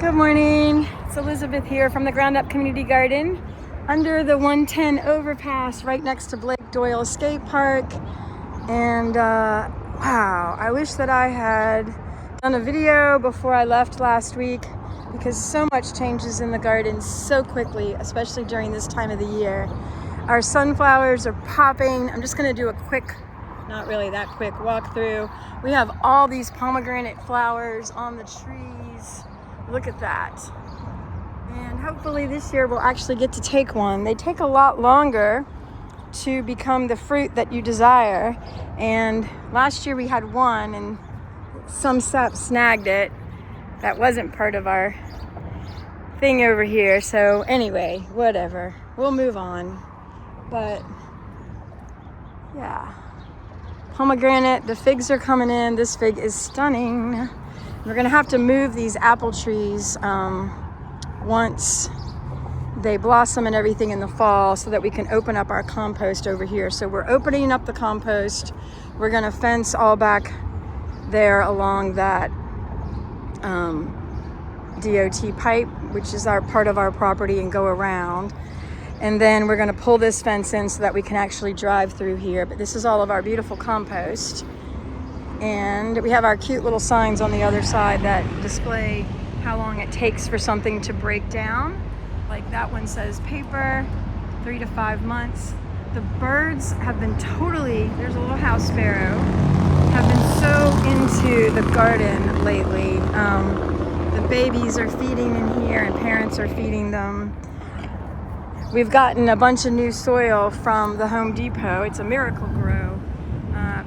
Good morning. It's Elizabeth here from the Ground Up Community Garden under the 110 overpass right next to Blake Doyle Skate Park. And wow, I wish that I had done a video before I left last week because so much changes in the garden so quickly, especially during this time of the year. Our sunflowers are popping. I'm just gonna do a quick, not really that quick, walk through. We have all these pomegranate flowers on the trees. Look at that. And hopefully this year we'll actually get to take one. They take a lot longer to become the fruit that you desire. And last year we had one and some sap snagged it. That wasn't part of our thing over here. So anyway, whatever. We'll move on. But yeah. Pomegranate, the figs are coming in. This fig is stunning. We're gonna have to move these apple trees once they blossom and everything in the fall so that we can open up our compost over here. So we're opening up the compost. We're gonna fence all back there along that DOT pipe, which is our part of our property, and go around. And then we're gonna pull this fence in so that we can actually drive through here. But this is all of our beautiful compost. And we have our cute little signs on the other side that display how long it takes for something to break down. Like that one says paper, 3 to 5 months. The birds have been totally, there's a little house sparrow, have been so into the garden lately. The babies are feeding in here and parents are feeding them. We've gotten a bunch of new soil from the Home Depot. It's a Miracle Grow.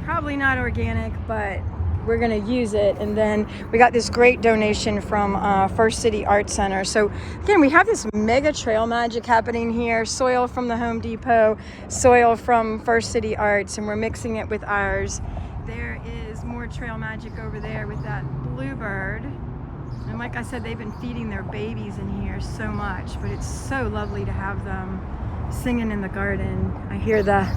Probably not organic, but we're gonna use it. And then we got this great donation from First City Art Center. So again, we have this mega trail magic happening here. Soil from the Home Depot, soil from First City Arts, and we're mixing it with ours. There is more trail magic over there with that bluebird. And like I said, they've been feeding their babies in here so much, but it's so lovely to have them singing in the garden. I hear the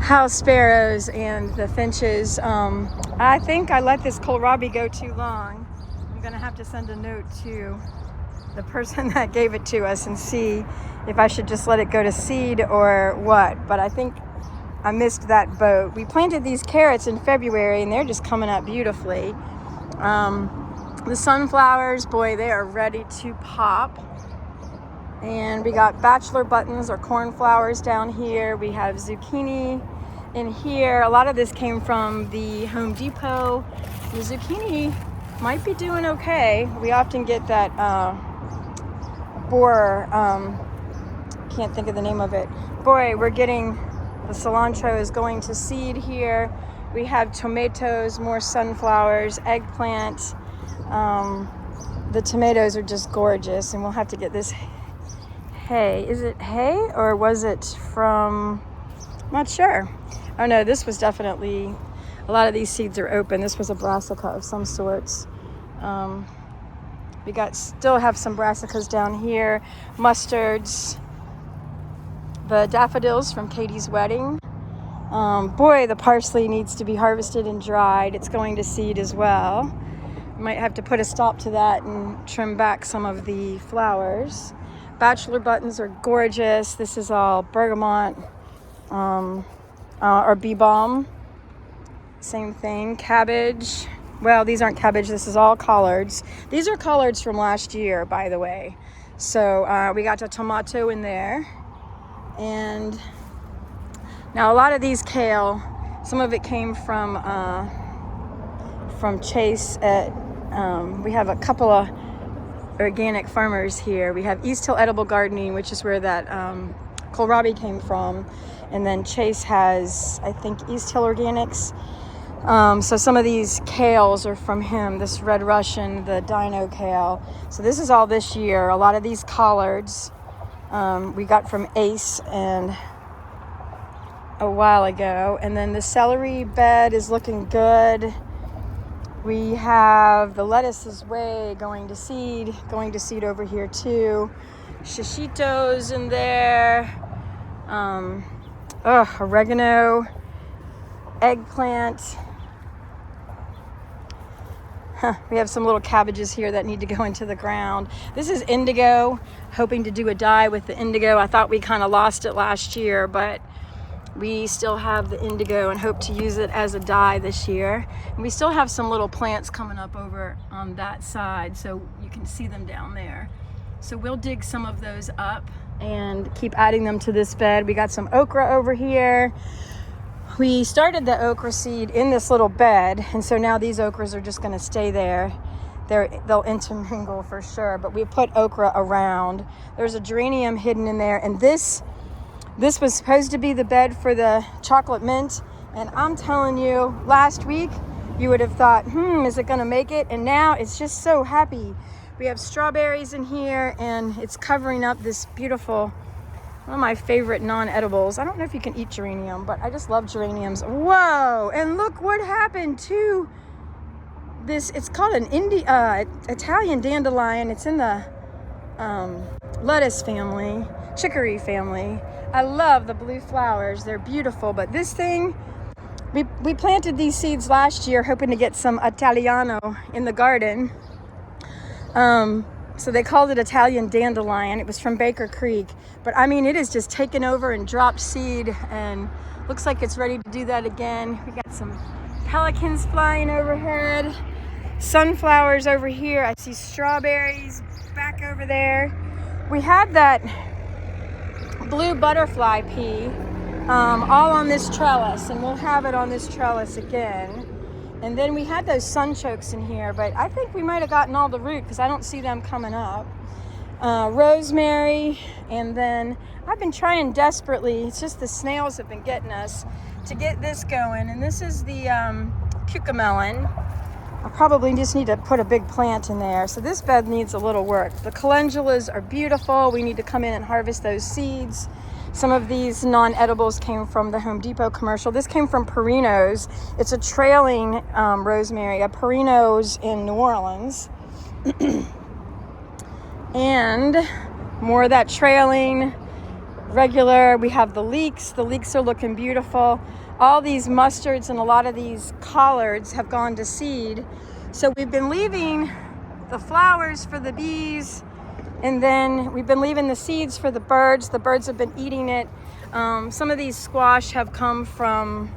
house sparrows and the finches. I think I let this kohlrabi go too long. I'm gonna have to send a note to the person that gave it to us and see if I should just let it go to seed or what. But I think I missed that boat. We planted these carrots in February and they're just coming up beautifully. The sunflowers, boy, they are ready to pop. And we got bachelor buttons or cornflowers down here. We have zucchini in here. A lot of this came from the Home Depot. The zucchini might be doing okay. We often get that borer, can't think of the name of it. Boy, we're getting, the cilantro is going to seed here. We have tomatoes, more sunflowers, eggplant. The tomatoes are just gorgeous, and we'll have to get this hay. Is it hay or was it from, not sure. Oh no, this was definitely, a lot of these seeds are open. This was a brassica of some sorts. We still have some brassicas down here, mustards, the daffodils from Katie's wedding. Boy, the parsley needs to be harvested and dried. It's going to seed as well. Might have to put a stop to that and trim back some of the flowers. Bachelor buttons are gorgeous. This is all bergamot or bee balm. Same thing. Cabbage. Well, these aren't cabbage. This is all collards. These are collards from last year, by the way. So we got a tomato in there. And now a lot of these kale, some of it came from Chase at, we have a couple of organic farmers here. We have East Hill Edible Gardening, which is where that kohlrabi came from. And then Chase has, I think, East Hill Organics. So some of these kales are from him, this Red Russian, the Dino kale. So this is all this year. A lot of these collards we got from Ace and a while ago. And then the celery bed is looking good. We have the lettuce is going to seed over here too. Shishitos in there. Oregano, eggplant. We have some little cabbages here that need to go into the ground. This is indigo, hoping to do a dye with the indigo. I thought we kind of lost it last year, but we still have the indigo and hope to use it as a dye this year. And we still have some little plants coming up over on that side, so you can see them down there. So we'll dig some of those up and keep adding them to this bed. We got some okra over here. We started the okra seed in this little bed, and so now these okras are just going to stay there. They'll intermingle for sure, but we put okra around. There's a geranium hidden in there, and this was supposed to be the bed for the chocolate mint, and I'm telling you, last week you would have thought, is it going to make it? And now it's just so happy. We have strawberries in here, and it's covering up this beautiful, one of my favorite non-edibles. I don't know if you can eat geranium, but I just love geraniums. Whoa, and look what happened to this. It's called an Italian dandelion. It's in the lettuce family, chicory family. I love the blue flowers. They're beautiful, but this thing, we planted these seeds last year hoping to get some Italiano in the garden. So they called it Italian dandelion. It was from Baker Creek. But I mean, it is just taken over and dropped seed, and looks like it's ready to do that again. We got some pelicans flying overhead, sunflowers over here. I see strawberries back over there. We had that blue butterfly pea all on this trellis, and we'll have it on this trellis again. And then we had those sunchokes in here, but I think we might have gotten all the root because I don't see them coming up. Rosemary, and then I've been trying desperately, it's just the snails have been getting us, to get this going. And this is the cucamelon. I probably just need to put a big plant in there. So this bed needs a little work. The calendulas are beautiful. We need to come in and harvest those seeds. Some of these non-edibles came from the Home Depot commercial. This came from Perino's. It's a trailing rosemary, a Perino's in New Orleans. And more of that trailing, regular. We have the leeks. The leeks are looking beautiful. All these mustards and a lot of these collards have gone to seed. So we've been leaving the flowers for the bees, and then we've been leaving the seeds for the birds. The birds have been eating it. Some of these squash have come from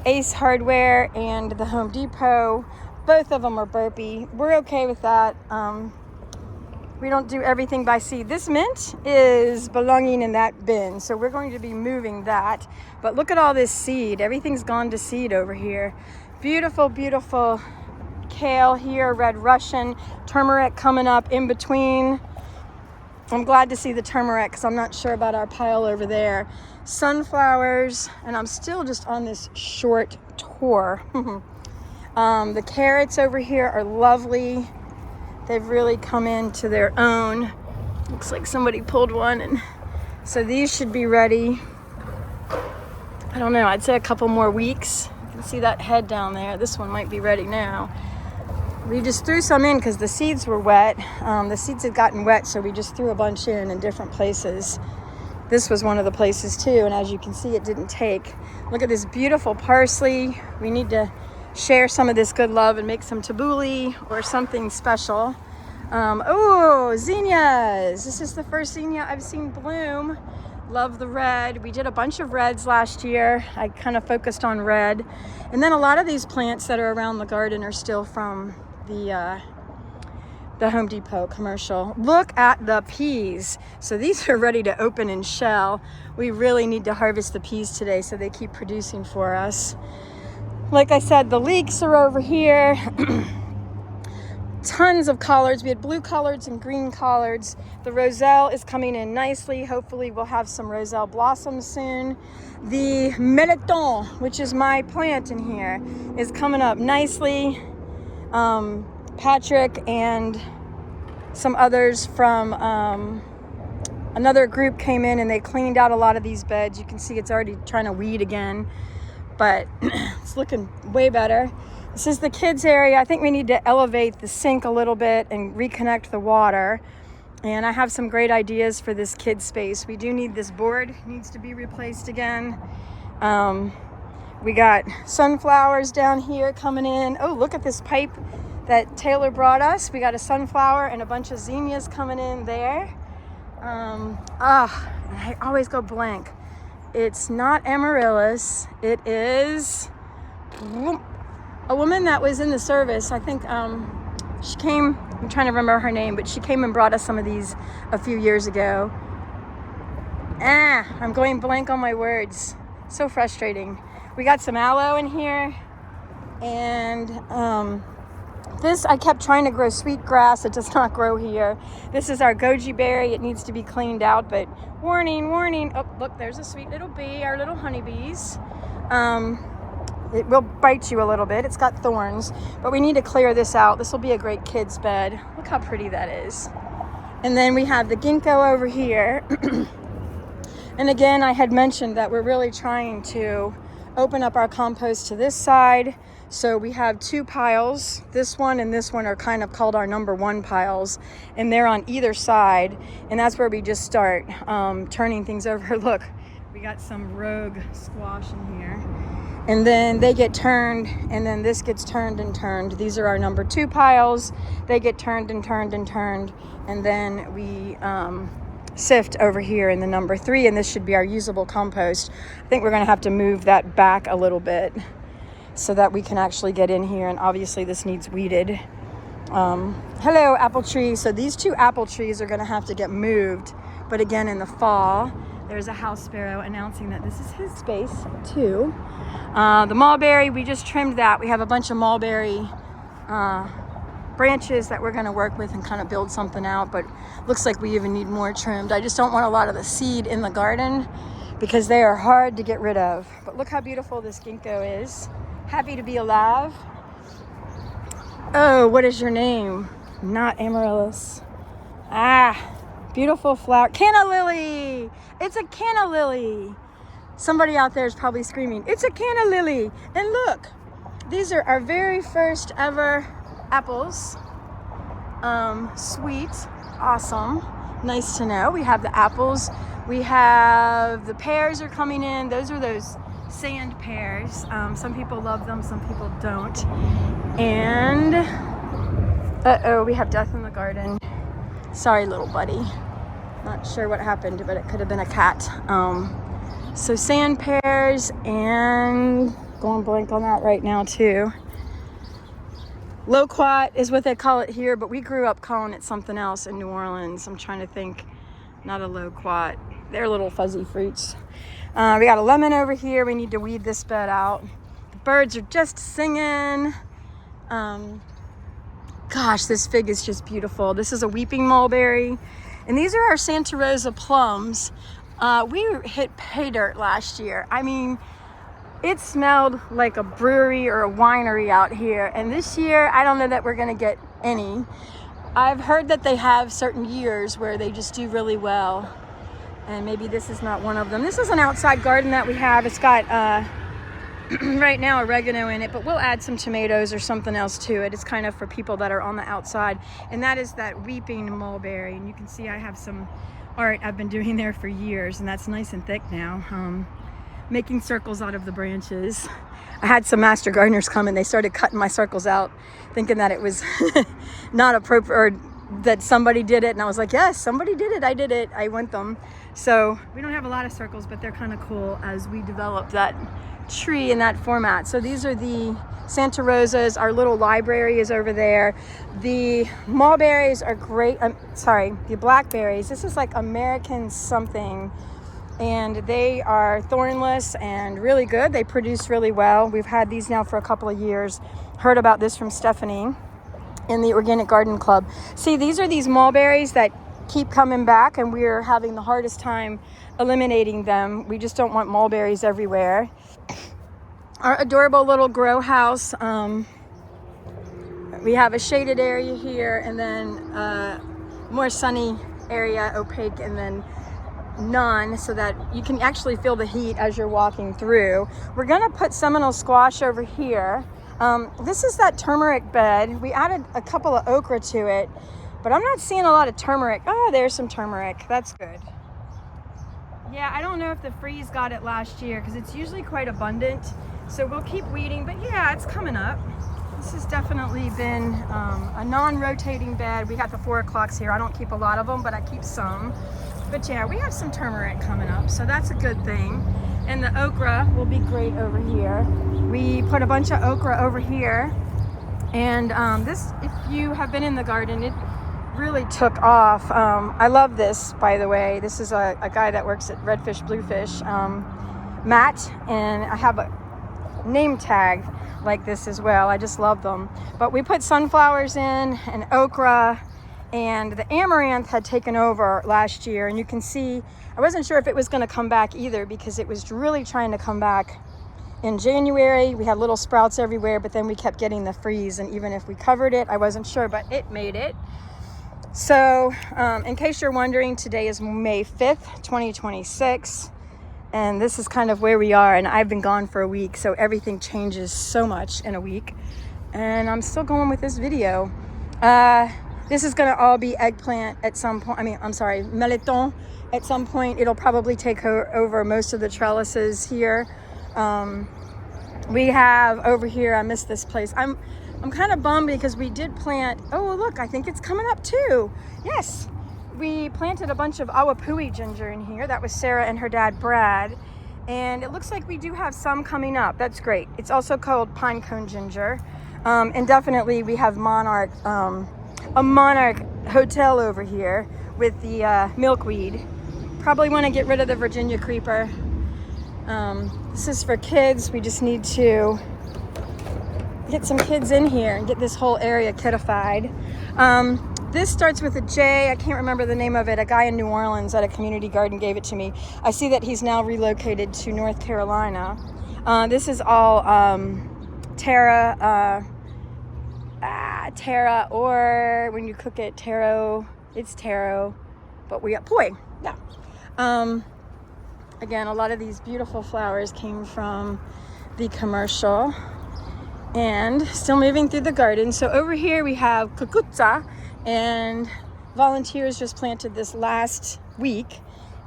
Ace Hardware and the Home Depot. Both of them are burpy. We're okay with that. We don't do everything by seed. This mint is belonging in that bin, so we're going to be moving that. But look at all this seed. Everything's gone to seed over here. Beautiful, beautiful kale here, red Russian, turmeric coming up in between. I'm glad to see the turmeric because I'm not sure about our pile over there. Sunflowers, and I'm still just on this short tour. The carrots over here are lovely. They've really come into their own. Looks like somebody pulled one, and so these should be ready. I don't know, I'd say a couple more weeks. You can see that head down there. This one might be ready now. We just threw some in because the seeds were wet. The seeds had gotten wet, so we just threw a bunch in different places. This was one of the places too, and as you can see, it didn't take. Look at this beautiful parsley. We need to share some of this good love and make some tabbouleh or something special. Zinnias. This is the first zinnia I've seen bloom. Love the red. We did a bunch of reds last year. I kind of focused on red. And then a lot of these plants that are around the garden are still from the Home Depot commercial. Look at the peas. So these are ready to open and shell. We really need to harvest the peas today so they keep producing for us. Like I said, the leeks are over here. Tons of collards. We had blue collards and green collards. The roselle is coming in nicely. Hopefully we'll have some roselle blossoms soon. The meleton, which is my plant in here, is coming up nicely. Patrick and some others from another group came in and they cleaned out a lot of these beds. You can see it's already trying to weed again, but it's looking way better. This is the kids area. I think we need to elevate the sink a little bit and reconnect the water. And I have some great ideas for this kids space. We do need this board, needs to be replaced again. We got sunflowers down here coming in. Oh, look at this pipe. that Taylor brought us. We got a sunflower and a bunch of zinnias coming in there. I always go blank. It's not amaryllis. It is a woman that was in the service. I think she came, I'm trying to remember her name, but she came and brought us some of these a few years ago. I'm going blank on my words. So frustrating. We got some aloe in here, and this, I kept trying to grow sweet grass. It does not grow here. This is our goji berry. It needs to be cleaned out, but warning, warning. Oh, look, there's a sweet little bee, our little honeybees. It will bite you a little bit. It's got thorns, but we need to clear this out. This will be a great kid's bed. Look how pretty that is. And then we have the ginkgo over here. And again, I had mentioned that we're really trying to open up our compost to this side. So we have two piles. This one and this one are kind of called our number one piles, and they're on either side. And that's where we just start turning things over. Look, we got some rogue squash in here. And then they get turned, and then this gets turned and turned. These are our number two piles. They get turned and turned and turned. And then we sift over here in the number three, and this should be our usable compost. I think we're gonna have to move that back a little bit so that we can actually get in here, and obviously this needs weeded. Hello, apple tree. So these two apple trees are gonna have to get moved, but again in the fall. There's a house sparrow announcing that this is his space too. The mulberry, we just trimmed that. We have a bunch of mulberry branches that we're going to work with and kind of build something out, but looks like we even need more trimmed. I just don't want a lot of the seed in the garden because they are hard to get rid of. But look how beautiful this ginkgo is. Happy to be alive. Oh, what is your name? Not amaryllis. Beautiful flower. Canna lily. It's a canna lily. Somebody out there is probably screaming, it's a canna lily. And look, these are our very first ever apples. Sweet, awesome, nice to know. We have the apples, we have the pears are coming in. Those are those sand pears. Some people love them, some people don't. And we have death in the garden. Sorry, little buddy. Not sure what happened, but it could have been a cat. So sand pears, and going blank on that right now too. Loquat is what they call it here, but we grew up calling it something else in New Orleans. I'm trying to think. Not a loquat. They're little fuzzy fruits. We got a lemon over here. We need to weed this bed out. The birds are just singing. Gosh, this fig is just beautiful. This is a weeping mulberry. And these are our Santa Rosa plums. We hit pay dirt last year. I mean, it smelled like a brewery or a winery out here. And this year, I don't know that we're gonna get any. I've heard that they have certain years where they just do really well. And maybe this is not one of them. This is an outside garden that we have. It's got, right now, oregano in it, but we'll add some tomatoes or something else to it. It's kind of for people that are on the outside. And that is that weeping mulberry. And you can see I have some art I've been doing there for years, and that's nice and thick now. Making circles out of the branches. I had some master gardeners come and they started cutting my circles out, thinking that it was not appropriate, or that somebody did it. And I was like, yes, somebody did it. I did it. I want them. So we don't have a lot of circles, but they're kind of cool as we develop that tree in that format. So these are the Santa Rosas. Our little library is over there. The mulberries are great. The blackberries. This is like American something, and they are thornless and really good. They produce really well. We've had these now for a couple of years. Heard about this from Stephanie in the Organic Garden Club. See, these are these mulberries that keep coming back, and we're having the hardest time eliminating them. We just don't want mulberries everywhere. Our adorable little grow house. We have a shaded area here, and then more sunny area, opaque, and then none, so that you can actually feel the heat as you're walking through. We're gonna put Seminole squash over here. This is that turmeric bed. We added a couple of okra to it, but I'm not seeing a lot of turmeric. Oh, there's some turmeric. That's good. Yeah, I don't know if the freeze got it last year because it's usually quite abundant. So we'll keep weeding, but yeah, it's coming up. This has definitely been a non-rotating bed. We got the 4 o'clocks here. I don't keep a lot of them, but I keep some. But yeah, we have some turmeric coming up, so that's a good thing. And the okra will be great over here. We put a bunch of okra over here. And this, if you have been in the garden, it really took off. I love this, by the way. This is a guy that works at Redfish Bluefish, Matt, and I have a name tag like this as well. I just love them. But we put sunflowers in and okra, and the amaranth had taken over last year, and you can see I wasn't sure if it was going to come back either, because it was really trying to come back in January. We had little sprouts everywhere, but then we kept getting the freeze, and even if we covered it, I wasn't sure, but it made it. So in case you're wondering, today is May 5th, 2026. And this is kind of where we are, and I've been gone for a week, so everything changes so much in a week. And I'm still going with this video. This is gonna all be eggplant at some point. Melon at some point. It'll probably take over most of the trellises here. We have over here, I missed this place. I'm kind of bummed because we did plant, oh look, I think it's coming up too. Yes. We planted a bunch of awapui ginger in here. That was Sarah and her dad, Brad. And it looks like we do have some coming up. That's great. It's also called pine cone ginger. And definitely we have monarch, a monarch hotel over here with the milkweed. Probably want to get rid of the Virginia creeper. This is for kids. We just need to get some kids in here and get this whole area kiddified. This starts with a J. I can't remember the name of it. A guy in New Orleans at a community garden gave it to me. I see that he's now relocated to North Carolina. This is all Tara, or when you cook it, taro. It's taro, but we got poi. Yeah. Again, a lot of these beautiful flowers came from the commercial. And still moving through the garden. So over here we have cucuzza, and volunteers just planted this last week.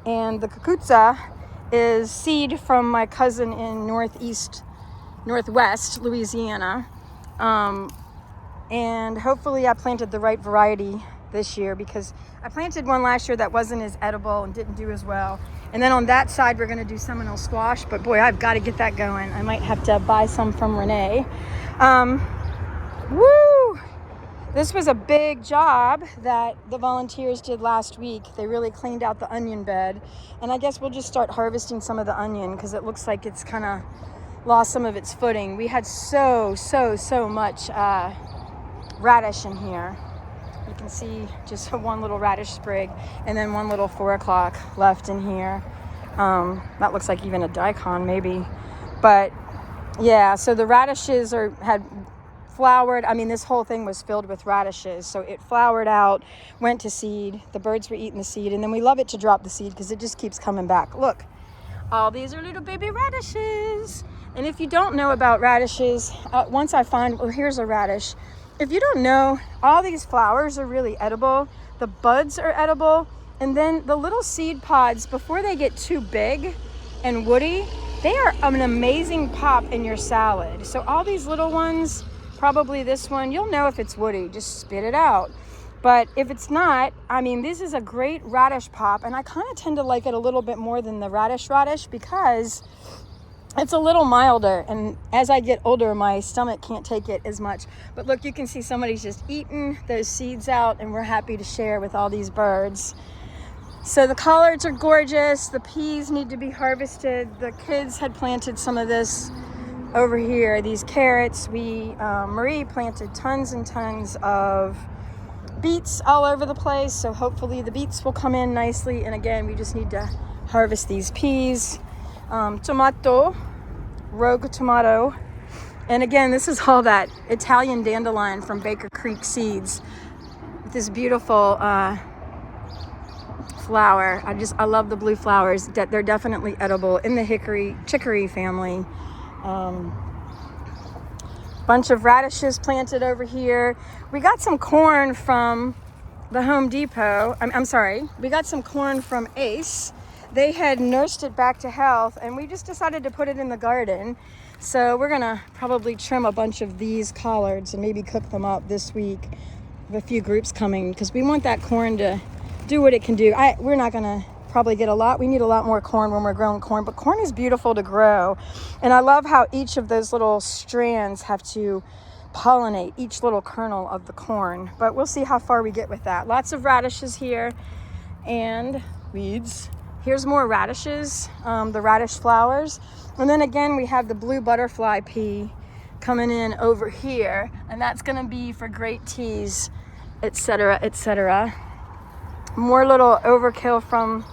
And the cucuzza is seed from my cousin in northwest Louisiana. And hopefully I planted the right variety this year, because I planted one last year that wasn't as edible and didn't do as well. And then on that side, we're gonna do Seminole squash, but boy, I've got to get that going. I might have to buy some from Renee. Woo! This was a big job that the volunteers did last week. They really cleaned out the onion bed. And I guess we'll just start harvesting some of the onion, because it looks like it's kind of lost some of its footing. We had so much radish in here. You can see just one little radish sprig and then one little 4 o'clock left in here. That looks like even a daikon maybe. But yeah, so the radishes had flowered. I mean, this whole thing was filled with radishes. So it flowered out, went to seed. The birds were eating the seed. And then we love it to drop the seed because it just keeps coming back. Look, all these are little baby radishes. And if you don't know about radishes, once I find, well, here's a radish. If you don't know, all these flowers are really edible. The buds are edible. And then the little seed pods, before they get too big and woody, they are an amazing pop in your salad. So all these little ones, probably this one, you'll know if it's woody, just spit it out. But if it's not, I mean, this is a great radish pop. And I kind of tend to like it a little bit more than the radish because it's a little milder, and as I get older, my stomach can't take it as much. But look, you can see somebody's just eating those seeds out, and we're happy to share with all these birds. So the collards are gorgeous. The peas need to be harvested. The kids had planted some of this over here, these carrots. Marie planted tons and tons of beets all over the place, so hopefully the beets will come in nicely. And again, we just need to harvest these peas. Tomato, rogue tomato. And again, this is all that Italian dandelion from Baker Creek seeds. This beautiful flower. I love the blue flowers. They're definitely edible in the chicory family. Bunch of radishes planted over here. We got some corn from the Home Depot. I'm sorry. We got some corn from Ace. They had nursed it back to health, and we just decided to put it in the garden. So we're gonna probably trim a bunch of these collards and maybe cook them up this week. We have a few groups coming because we want that corn to do what it can do. We're not gonna probably get a lot. We need a lot more corn when we're growing corn, but corn is beautiful to grow. And I love how each of those little strands have to pollinate each little kernel of the corn. But we'll see how far we get with that. Lots of radishes here and weeds. Here's more radishes, the radish flowers. And then again, we have the blue butterfly pea coming in over here, and that's gonna be for great teas, etc., etc. More little overkill from,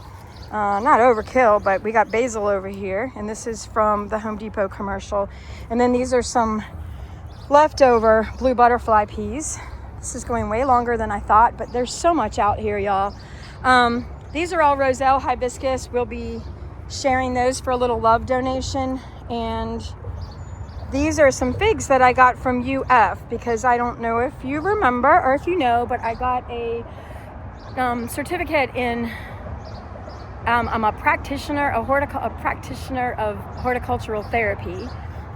not overkill, but we got basil over here, and this is from the Home Depot commercial. And then these are some leftover blue butterfly peas. This is going way longer than I thought, but there's so much out here, y'all. These are all roselle hibiscus. We'll be sharing those for a little love donation. And these are some figs that I got from UF, because I don't know if you remember or if you know, but I got a certificate in, I'm a practitioner, a practitioner of horticultural therapy.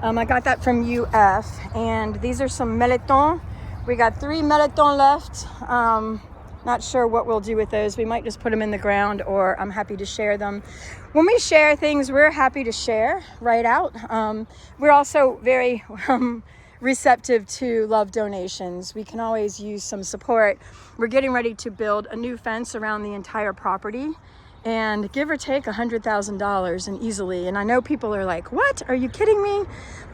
I got that from UF, and these are some melitons. We got 3 melitons left. Not sure what we'll do with those. We might just put them in the ground, or I'm happy to share them. When we share things, we're happy to share right out. We're also very receptive to love donations. We can always use some support. We're getting ready to build a new fence around the entire property, and give or take $100,000, and easily. And I know people are like, what? Are you kidding me?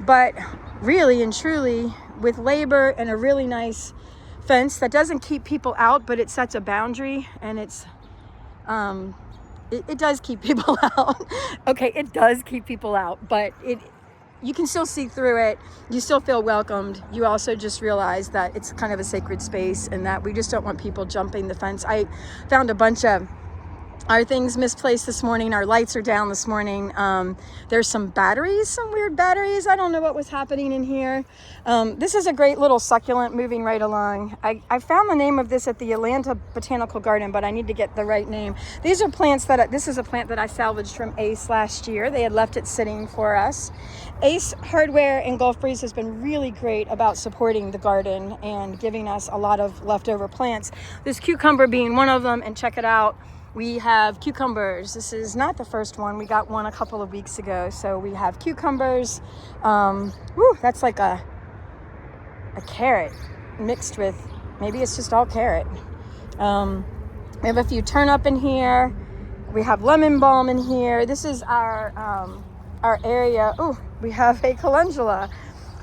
But really and truly, with labor and a really nice fence that doesn't keep people out, but it sets a boundary, and it's it does keep people out. Okay, it does keep people out, but you can still see through it. You still feel welcomed. You also just realize that it's kind of a sacred space, and that we just don't want people jumping the fence. I found a bunch of our things misplaced this morning. Our lights are down this morning. There's some batteries, some weird batteries. I don't know what was happening in here. This is a great little succulent moving right along. I found the name of this at the Atlanta Botanical Garden, but I need to get the right name. These are plants this is a plant that I salvaged from Ace last year. They had left it sitting for us. Ace Hardware in Gulf Breeze has been really great about supporting the garden and giving us a lot of leftover plants. This cucumber being one of them, and check it out. We have cucumbers. This is not the first one. We got one a couple of weeks ago. So we have cucumbers. That's like a carrot mixed with, maybe it's just all carrot. We have a few turnip in here. We have lemon balm in here. This is our area. We have a calendula.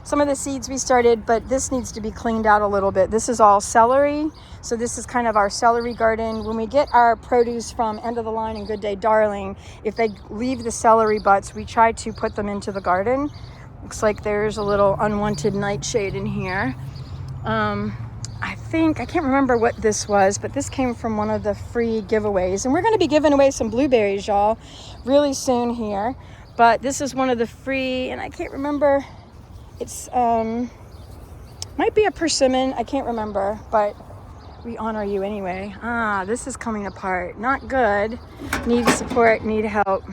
Some of the seeds we started, but this needs to be cleaned out a little bit. This is all celery. So this is kind of our celery garden. When we get our produce from End of the Line and Good Day Darling, if they leave the celery butts, we try to put them into the garden. Looks like there's a little unwanted nightshade in here. I can't remember what this was, but this came from one of the free giveaways. And we're going to be giving away some blueberries, y'all, really soon here. But this is one of the free, and I can't remember. It's, might be a persimmon. I can't remember, but we honor you anyway. This is coming apart. Not good. Need support, need help.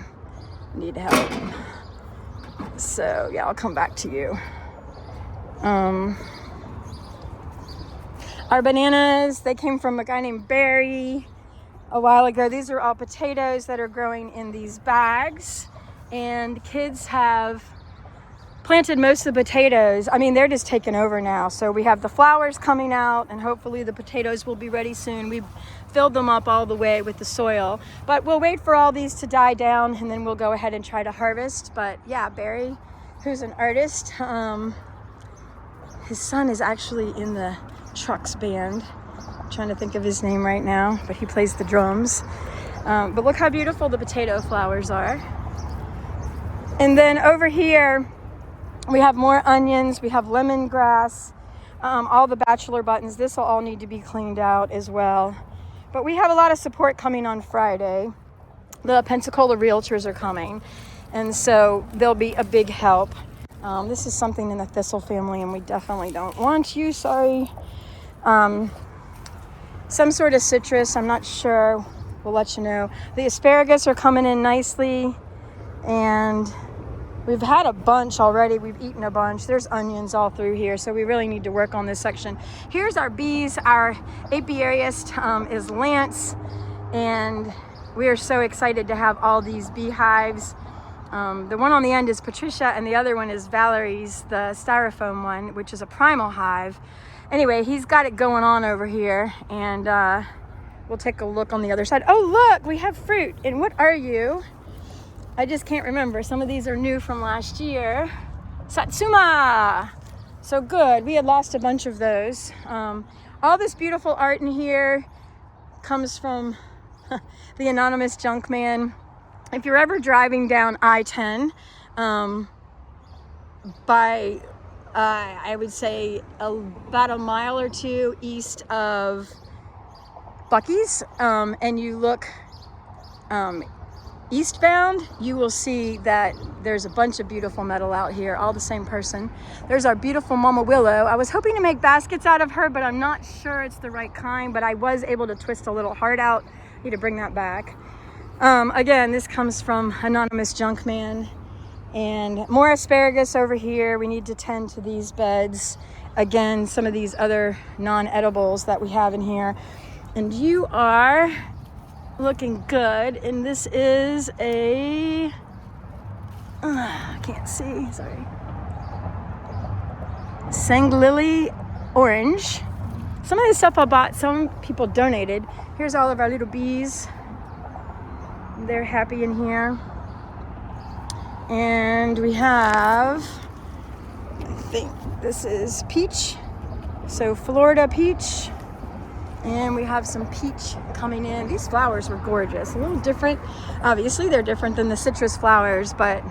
So yeah, I'll come back to you. Our bananas, they came from a guy named Barry a while ago. These are all potatoes that are growing in these bags, and kids have planted most of the potatoes. I mean, they're just taking over now. So we have the flowers coming out, and hopefully the potatoes will be ready soon. We've filled them up all the way with the soil, but we'll wait for all these to die down, and then we'll go ahead and try to harvest. But yeah, Barry, who's an artist, his son is actually in the Trucks band. I'm trying to think of his name right now, but he plays the drums. But look how beautiful the potato flowers are. And then over here, we have more onions, we have lemongrass, all the bachelor buttons. This will all need to be cleaned out as well. But we have a lot of support coming on Friday. The Pensacola Realtors are coming, and so they'll be a big help. This is something in the thistle family, and we definitely don't want you, sorry. Some sort of citrus, I'm not sure. We'll let you know. The asparagus are coming in nicely, and We've had a bunch already. We've eaten a bunch. There's onions all through here, so we really need to work on this section. Here's our bees. Our apiariist is Lance, and we are so excited to have all these beehives. The one on the end is Patricia, and the other one is Valerie's, the styrofoam one, which is a primal hive. Anyway, he's got it going on over here, and we'll take a look on the other side. Oh, look, we have fruit. And what are you? I just can't remember. Some of these are new from last year. Satsuma! So good. We had lost a bunch of those. All this beautiful art in here comes from the anonymous junk man. If you're ever driving down I-10 by I would say about a mile or two east of Buc-ee's, and you look eastbound, you will see that there's a bunch of beautiful metal out here, all the same person. There's our beautiful Mama Willow. I was hoping to make baskets out of her, but I'm not sure it's the right kind, but I was able to twist a little heart out. I need to bring that back. Again, this comes from Anonymous Junk Man. And more asparagus over here. We need to tend to these beds. Again, some of these other non-edibles that we have in here. And you are looking good. And this is a, I can't see, sorry. Sanglili orange. Some of the stuff I bought, some people donated. Here's all of our little bees. They're happy in here. And we have, I think this is peach, so Florida peach, and we have some peach coming in. These flowers were gorgeous, a little different. Obviously they're different than the citrus flowers, but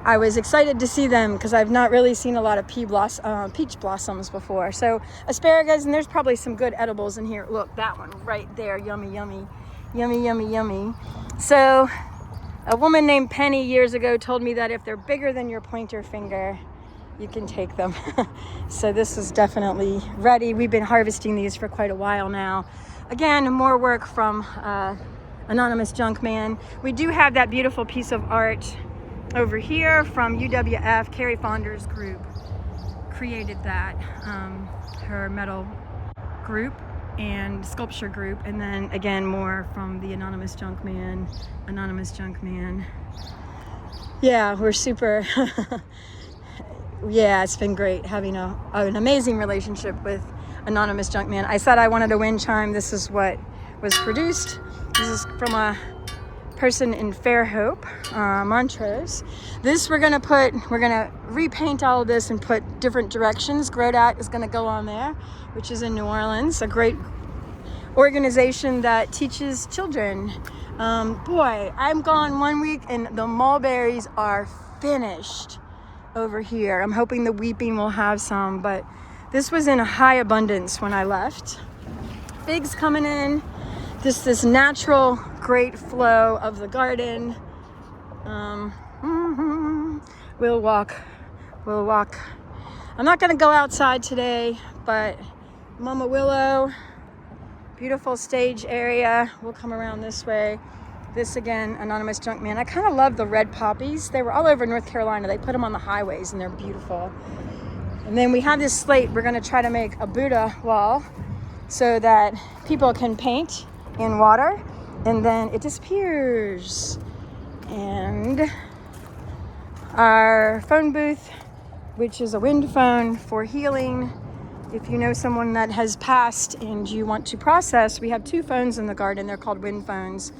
I was excited to see them because I've not really seen a lot of peach blossoms before. So asparagus, and there's probably some good edibles in here. Look, that one right there, yummy, yummy, yummy, yummy, yummy. So a woman named Penny years ago told me that if they're bigger than your pointer finger, you can take them. So this is definitely ready. We've been harvesting these for quite a while now. Again, more work from Anonymous Junk Man. We do have that beautiful piece of art over here from UWF. Carrie Fonder's group created that, her metal group and sculpture group, and then again more from the Anonymous Junk Man. Yeah, we're super yeah, it's been great having an amazing relationship with Anonymous Junk Man. I said I wanted a wind chime. This is what was produced. This is from a person in Fairhope, Montrose. This we're gonna repaint all of this and put different directions. Grodat is gonna go on there, which is in New Orleans, a great organization that teaches children. Boy, I'm gone 1 week and the mulberries are finished over here. I'm hoping the weeping will have some, but this was in a high abundance when I left. Figs coming in, just this natural great flow of the garden. We'll walk. I'm not gonna go outside today, but Mama Willow, beautiful stage area. We'll come around this way. This again, Anonymous Junk Man. I kind of love the red poppies. They were all over North Carolina. They put them on the highways and they're beautiful. And then we have this slate. We're gonna try to make a Buddha wall so that people can paint in water and then it disappears. And our phone booth, which is a wind phone for healing. If you know someone that has passed and you want to process, we have 2 phones in the garden. They're called wind phones.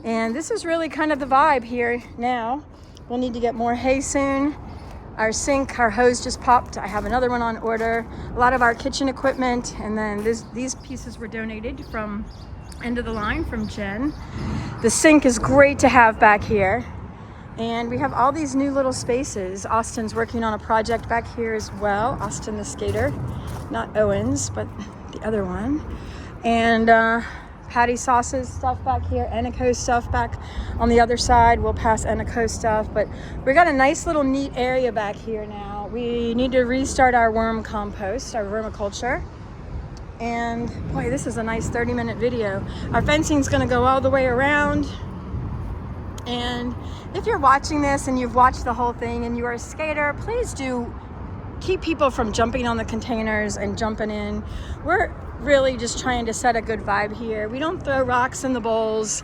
And this is really kind of the vibe here now. We'll need to get more hay soon. Our sink, our hose just popped. I have another one on order. A lot of our kitchen equipment. And then these pieces were donated from end of the line from Jen. The sink is great to have back here. And we have all these new little spaces. Austin's working on a project back here as well. Austin the skater, not Owens, but the other one. And Patty Sauce's stuff back here, Enico's stuff back on the other side. We'll pass Enico's stuff, but we got a nice little neat area back here now. We need to restart our worm compost, our vermiculture. And boy, this is a nice 30-minute video. Our fencing's gonna go all the way around. And if you're watching this and you've watched the whole thing and you are a skater, please do keep people from jumping on the containers and jumping in. We're really just trying to set a good vibe here. We don't throw rocks in the bowls.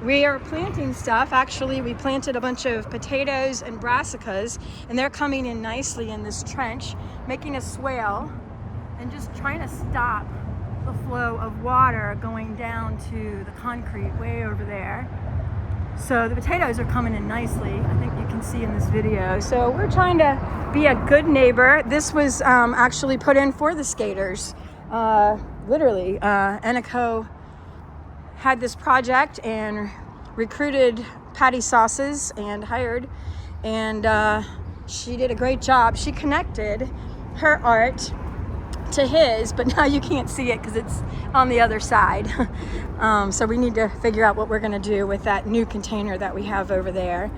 We are planting stuff. Actually, we planted a bunch of potatoes and brassicas, and they're coming in nicely in this trench, making a swale and just trying to stop the flow of water going down to the concrete way over there. So the potatoes are coming in nicely. I think you can see in this video. So we're trying to be a good neighbor. This was actually put in for the skaters. Literally, Eneco had this project and recruited Patty Sauces and hired, and she did a great job. She connected her art to his, but now you can't see it because it's on the other side. So we need to figure out what we're going to do with that new container that we have over there.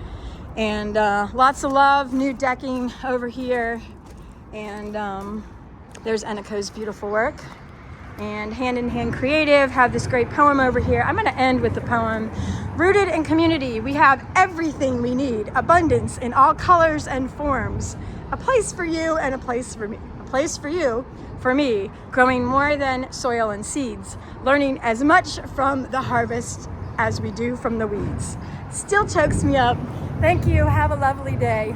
And lots of love, new decking over here. And there's Eneco's beautiful work. And Hand in Hand Creative have this great poem over here. I'm going to end with the poem. Rooted in community, we have everything we need. Abundance in all colors and forms. A place for you and a place for me. A place for you, for me, growing more than soil and seeds. Learning as much from the harvest as we do from the weeds. Still chokes me up. Thank you. Have a lovely day.